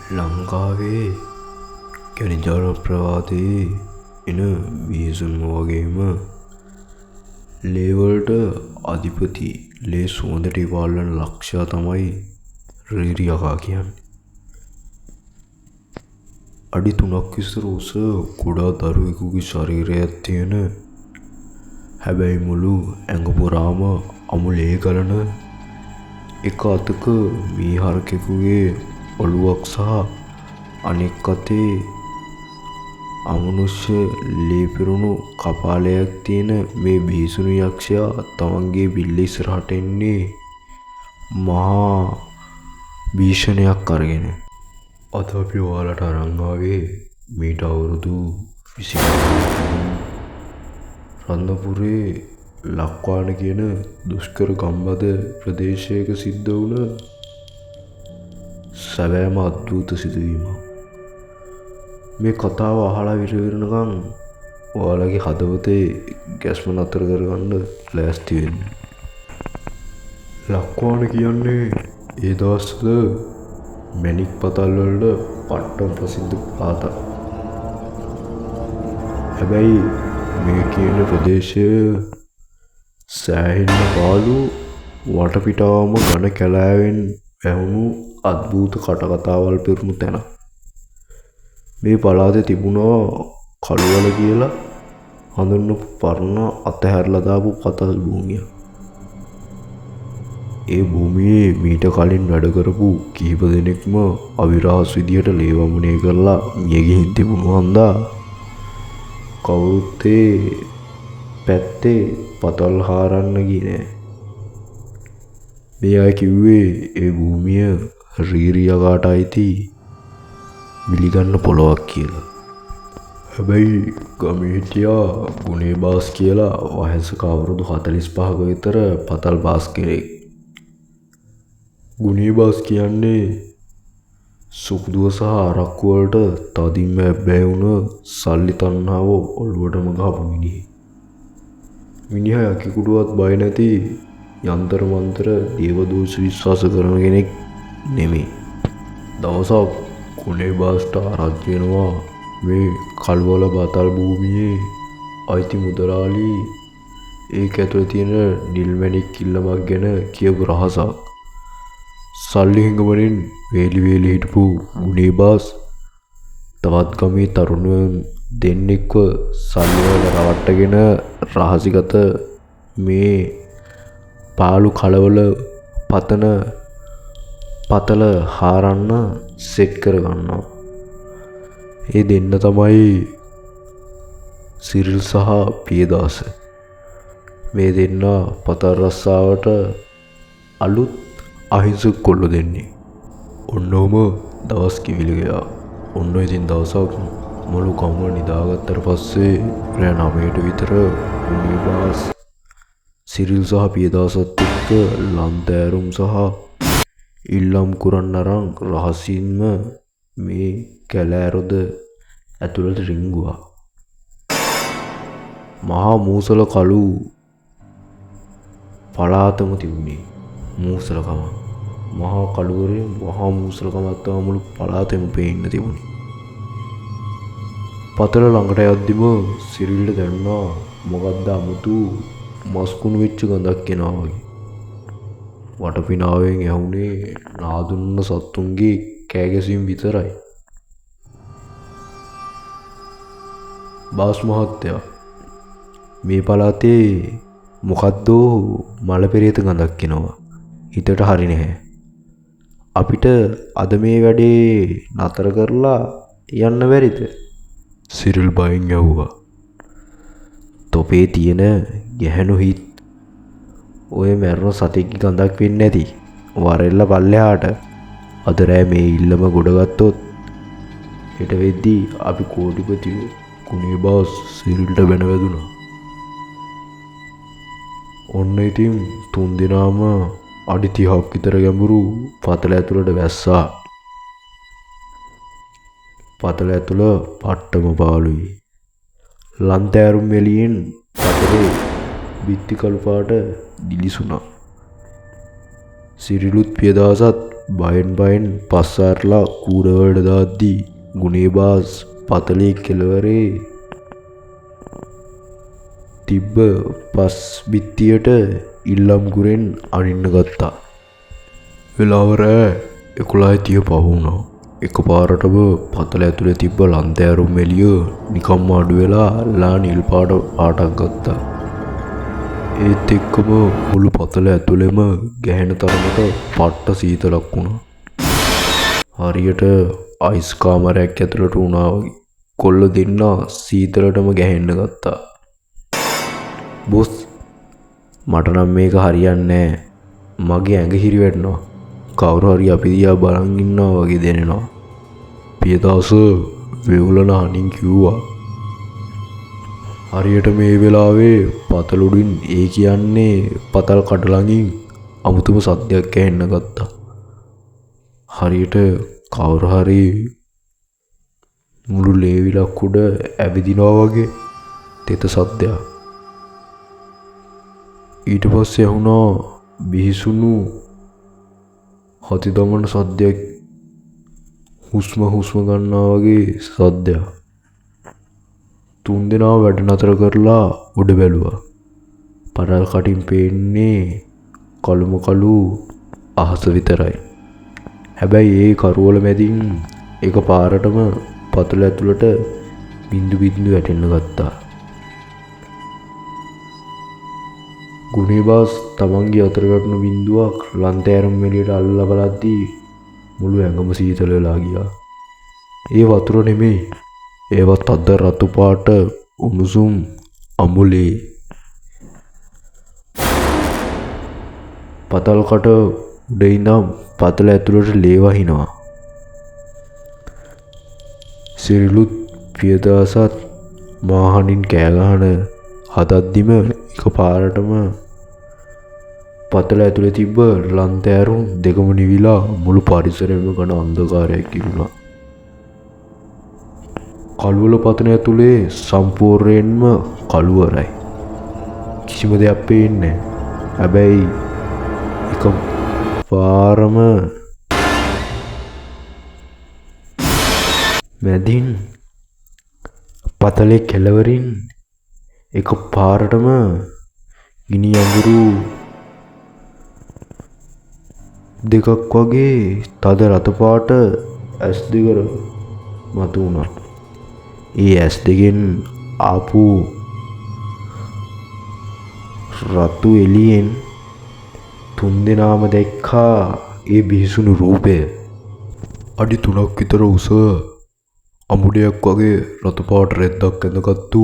ලංකාවේ කැනිජාල ප්‍රවාතයේ එන බිහිසුන්ම වගේම ලේවලට අධිපති ලේ සුවඳට ඉවල්ලන ලක්ෂයා තමයි රීරියකා කියන්නේ. අඩි 3ක් විතර උස කුඩා දරුවෙකුගේ ශරීරයක් තියෙන හැබැයි මුළු ඇඟ පුරාම අමු ලේ ගලන එක අතක මී හරකෙකුගේ ඔළුවක් සහ අනෙක් අතේ අමනුෂ්‍ය ලේ පිරුණු කපාලයක් තියෙන මේ බිහිසුණු යක්ෂයා තමන්ගේ බිල්ල ඉස්සරහට එන්නේ මහා භීෂණයක් අරගෙන. අද අපි ඔයාලට අරන් ආවේ මීට අවුරුදු 20 රත්නපුරේ ලක්වාන කියන දුෂ්කර ගම්බද ප්‍රදේශයක සිද්ධ වුණ සැබෑම අද්භූත සිදුවීමක්. මේ කතාව අහලා විරවිරනකම් ඔයාලගේ හදවතේ ගැස්ම නතර කරගන්න ලෑස්ති වෙන්න. ලක්වාන කියන්නේ ඒ දවස්වල මැණික් පතල් වලට පට්ටම් ප්‍රසිද්ධ පළාතක්. හැබැයි මේ කියන ප්‍රදේශය සෑහෙන්න පාළු වටපිටාවම ඝන කැලෑවෙන් වැහුණු අද්භූත කටකතාවල් පිරුණු තැන. මේ පළාතේ තිබුණා කළුවල කියලා හඳුන්වපු පරණ අතහැරලා දාපු පතල් භූමිය. ඒ භූමියේ මීට කලින් වැඩ කරපු කිහිප දෙනෙක්ම අවිරහස් විදියට ලේ වමනය කරලා මිය ගිහින් තිබුණු හන්දා කවුරුත් පැත්තේ පතල් හාරන්න ගියේ නෑ. මේ අය කිව්වේ ඒ භූමිය රීරියකාට අයිති මිලිගන්න පොළොවක් කියලා. හැබැයි ගමේ හිටියා ගුණේ බාස් කියලා වයසක අවුරුදු 45ක විතර පතල් බාස් කෙනෙක්. ගුණේ බාස් කියන්නේ සුකුදුව සහ අරක්කු වලට තදින්ම බැහැ වුණ සල්ලි තණ්හාව ඔළුවටම ගහපු මිනිහෙක්. මිනිහා යකිකුඩුවත් බය නැති යන්තර මන්තර දේවදූත විශ්වාස කරන කෙනෙක් නෙමෙයි. දවසක් ගුණේ බාස්ට ආරංචි වෙනවා මේ කල්වල බතල් භූමියේ අයිති මුදලාලි ඒක ඇතුළේ තියෙන නිල් මැණික් ඉල්ලමක් ගැන කියපු රහසක්. සල්ලි හිඟවලින් වේලි වේලි හිටපු ගුණේ බාස් තවත් ගමේ තරුණයන් දෙන්නෙක්ව සල්ලි වල රවට්ටගෙන රහසිගත මේ පාළු කලවල පතන පතල හාරන්න සෙට් කරගන්නවා. ඒ දෙන්න තමයි සිරිල් සහ පියදාස. මේ දෙන්න පතල් රස්සාවට අලුත් අහිංසක කොල්ලෝ දෙන්නේ. ඔන්නෝම දවස් කිවිල ගියා. ඔන්න ඉතින් දවසක් මුළු ගම නිදාගත්තට පස්සේ රෑ 9ට විතර ගුණේ බාස් සිරිල් සහ පියදාසත් එක්ක ලන්තෑරුම් සහ ඉල්ලම් කුරන්න අරන් රහසින්ම මේ කැලෑරොද ඇතුළට රිංගුවා. මහා මූසල කළු පළාතම තිබුණේ මූසලකම. මහා කළුවරේ මහා මූසලකමක් තමයි මුළු පළාතෙම පේන්න තිබුණේ. පතල ළඟට යද්දිම සිරිල්ට දැනුණා මොකක්ද අමුතු මස්කුණු වෙච්ච ගඳක් එනවා වගේ. වටපිනාවෙන් ඇහුනේ නාදුන්න සත්තුන්ගේ කෑගැසීම් විතරයි. බාස් මහත්තයා මේ පළාතේ මොකද්ද මල පෙරේත ගඳක් එනවා. හිතට හරි නැහැ. අපිට අද මේ වැඩේ නතර කරලා යන්න බැරිද? සිරිල් බයෙන් ඇහුවා. තොපේ තියෙන ගැහැණු හිත් ඔය මැරෙන සතෙක්ගේ ගඳක් වෙන්නේ නැති. වරෙල්ල පල්ලෙහාට අද රෑ මේ ඉල්ලම ගොඩගත්තොත් හෙට වෙද්දී අපි කෝටිපතියෝ. ගුණේ බාස් සිරිල්ට බැන වැදුනා. ඔන්න ඉතින් 3 දිනාම අඩි 30ක් විතර ගැඹුරු පතල ඇතුළට වැස්සා. පතල ඇතුළ පට්ටම පාළුයි. ලන්තෑරුම් එළියෙන් පතලේ බිත්ති කළු පාට දිලිසුණා. සිරිලුත් පියදාසත් බයෙන් පස්සාරලා කූඩවලට දාද්දී ගුණේබාස් පතලේ කෙළවරේ තිබ්බ පස් බිත්තියට ඉල්ලම් ගුරෙන් අනින්න ගත්තා. වෙලාව රෑ 11:30 පහුණා. එකපාරටම පතල ඇතුලේ තිබ්බ ලන්තෑරුම් එළිය නිකම්ම අඩු වෙලා ලා නිල් පාටක් ගත්තා. ඒත් එක්කම මුළු පතල ඇතුලෙම ගැහෙන තරමට පට්ට සීතලක් වුණා. හරියට අයිස් කාමරයක් ඇතුළට වුණා වගේ. කොල්ල දෙන්න සීතලටම ගැහෙන්න ගත්තා. බොස් මට නම් මේක හරියන්නේ නෑ. මගේ ඇඟ හිරි වැටෙනවා. කවුරු හරි අපි දිහා බලන් ඉන්නවා වගේ දැනෙනවා. පියදාස වෙවුලන හනින් කිව්වා. හරියට මේ වෙලාවේ පතල උඩින් ඒ කියන්නේ පතල් කට ළඟින් අමුතුම සද්දයක් ඇහෙන්න ගත්තා. හරියට කවුරු හරි මුළු ලේවිලක් උඩ ඇවිදිනවා වගේ තෙත සද්දයක්. ඊට පස්සේ ඇහුණා බිහිසුණු හති දමන සද්දයක්. හුස්ම ගන්නවා වගේ සද්දයක්. තුන්දෙනා වැඩ නතර කරලා උඩ බැලුවා. පරල් කටින් පේන්නේ කළුම කළු අහස විතරයි. හැබැයි ඒ කරවල මැදින් එක පාරටම පතුල ඇතුළට බින්දු වැටෙන්න ගත්තා. ගුණේබාස් තමන්ගේ අතර වැටුණු බින්දුවක් ලන්තෑරුම් එළියට අල්ලලා බලද්දී මුළු ඇඟම සීතල වෙලා ගියා. ඒ වතුර නෙමෙයි. ඒවත් අද රතු පාට උණුසුම් අමුලේ. පතල් කට උඩ ඉඳන් පතල ඇතුළට ලේ වහිනවා. සිරිලුත් පියදාසත් මාහනින් කෑ ගහන හදද්දිම එකපාරටම පතල ඇතුලේ තිබ්බ ලන්තෑරුම් දෙකම නිවිලා මුළු පරිසරෙම ගන අන්ධකාරයක් ඉරුණා. කළුවල පතන ඇතුලේ සම්පූර්ණයෙන්ම කළුවරයි. කිසිම දෙයක් පේන්නේ නැහැ. හැබැයි එක පාරම මැදින් පතලේ කෙළවරින් එක පාරටම ගිනි අඟුරු දෙකක් වගේ තද රතු පාට ඇස් දෙකර මතු වුණා. ඒ ඇස් දෙකෙන් ආපු රතු එළියෙන් තුන්දෙනාම දැක්කා ඒ බිහිසුණු රූපය. අඩි 3ක් විතර උස අමුඩයක් වගේ රතු පාට රෙද්දක් ඇඳගත්තු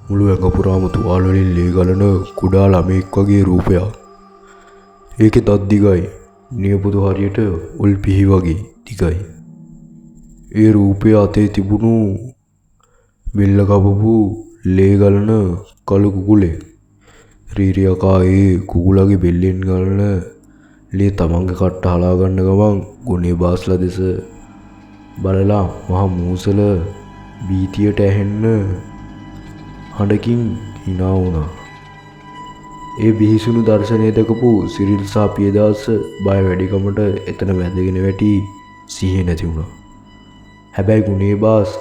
මුළු ඇඟ පුරාම තුවාල වලින් ලේ ගලන කුඩා ළමෙක් වගේ රූපයක්. ඒකේ දත් දිගයි. නියපොතු හරියට උල් පිහි වගේ දිගයි. ඒ රූපය අතේ තිබුණු බෙල්ල කපපු ලේ ගලන කළු කුකුලෙක්. රීරියකා ඒ කුකුලගේ බෙල්ලෙන් ගලන ලේ තමන්ගේ කට්ට හලා ගන්න ගමන් ගුණේබාස්ලා දෙස බලලා මහා මූසල බීතියට ඇහෙන්න හඬකින් hina වුණා. ඒ බිහිසුණු දර්ශනය දැකපු සිරිල් සහ පියදාස බය වැඩිකමට එතන වැදගෙන වැටි සිහිය නැති වුණා. හැබැයි ගුණේබාස්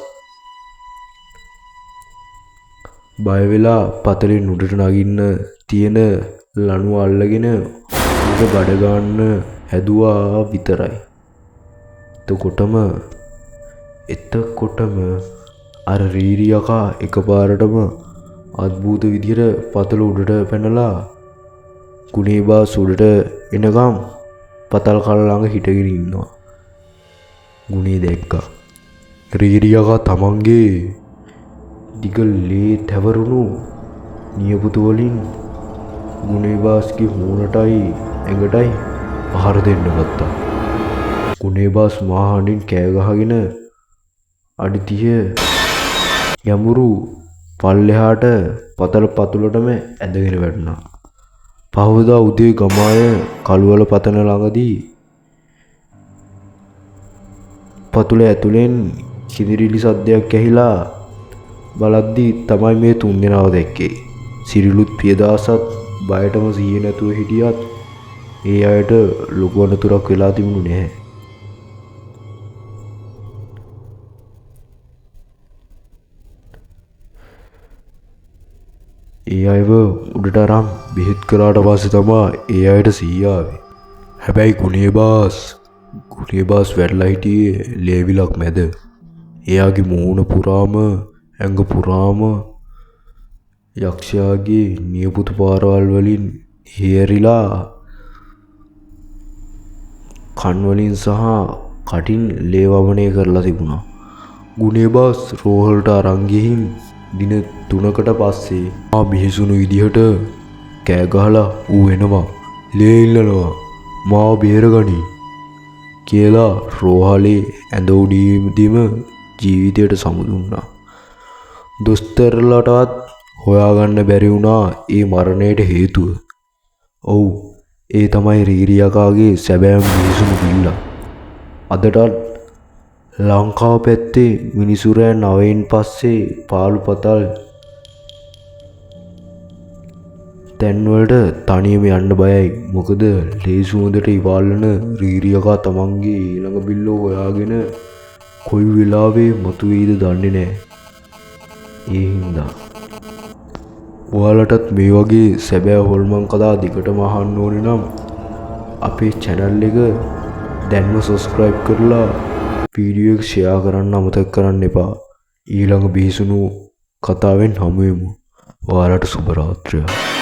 බය වෙලා පතලින් උඩට නගින්න තියෙන ලණුව අල්ලගෙන උඩ බඩ ගන්න හැදුවා විතරයි. එතකොටම අර රීරියකා එකපාරටම අద్භූත විදිහට පතල උඩට පැනලා ගුණේබාස් උඩට එනකම් පතල් කල ළඟ හිටගෙන ඉන්නවා. ගුණේ දැක්කා. රීරියකා තමන්ගේ දිග ලේ තැවරුණු නියපොතු වලින් ගුණේබාස්ගේ මූණටයි ඇඟටයි පහර දෙන්න ගත්තා. ගුණේබාස් මහහඬින් කෑ ගහගෙන අඩි 30 යමුරු පල්ලෙහාට පතල පතුලටම ඇදගෙන වැටුණා. පහවදා උදේ ගමාය කළුවල පතන ළඟදී පතුල ඇතුලෙන් කිදිරිලි සද්දයක් ඇහිලා බලද්දී තමයි මේ තුන්දෙනාව දැක්කේ. සිරිලුත් පියදාසත් බයටම සිහිය නැතුව හිටියත් ඒ අයට ලොකු අනතුරක් වෙලා තිබුණු නැහැ. ඒ අයව උඩට අරන් බෙහෙත් කරාට පස්සේ තමා ඒ අයට සිහිය ආවේ. හැබැයි ගුණේ බාස් වැටලා හිටියේ ලේවිලක් මැද. එයාගේ මූණ පුරාම ඇඟ පුරාම යක්ෂයාගේ නියපොතු පාරවල් වලින් හේරිලා කන් වලින් සහ කටින් ලේ වමනය කරලා තිබුණා. ගුණේ බාස් රෝහලට අරන් ගිහින් දින 3කට පස්සේ බිහිසුණු විදිහට කෑ ගහලා ඌ එනවා, ලේ ඉල්ලනවා, මාව බේරගනි කියලා රෝහලේ ඇඳ උඩීමදීම ජීවිතයට සමුදුන්නා. දොස්තරලටවත් හොයාගන්න බැරි වුණා ඒ මරණයට හේතුව. ඔව්, ඒ තමයි රීරියකාගේ සැබෑම බිහිසුණු බිල්ලා. අදටත් ලංකාව පැත්තේ මිනිසුරයන් 9න් පස්සේ පාළු පතල් තැන්වලට තනියම යන්න බයයි. මොකද ලේ සුවඳට ඉවල්ලන රීරියකා තමන්ගේ ඊළඟ බිල්ලෝ හොයාගෙන කොයි වෙලාවෙ මතුවේද දන්නේ නැහැ. ඒ හින්දා ඔයාලටත් මේ වගේ සැබෑ හොල්මන් කතා දිගටම අහන්න ඕනේ නම් අපේ channel එක දැන්ම subscribe කරලා වීඩියෝ එක share කරන්න අමතක කරන්න එපා. ඊළඟ බිහිසුණු කතාවෙන් හමු වෙමු. ඔයාලට සුබ රාත්‍රියක්.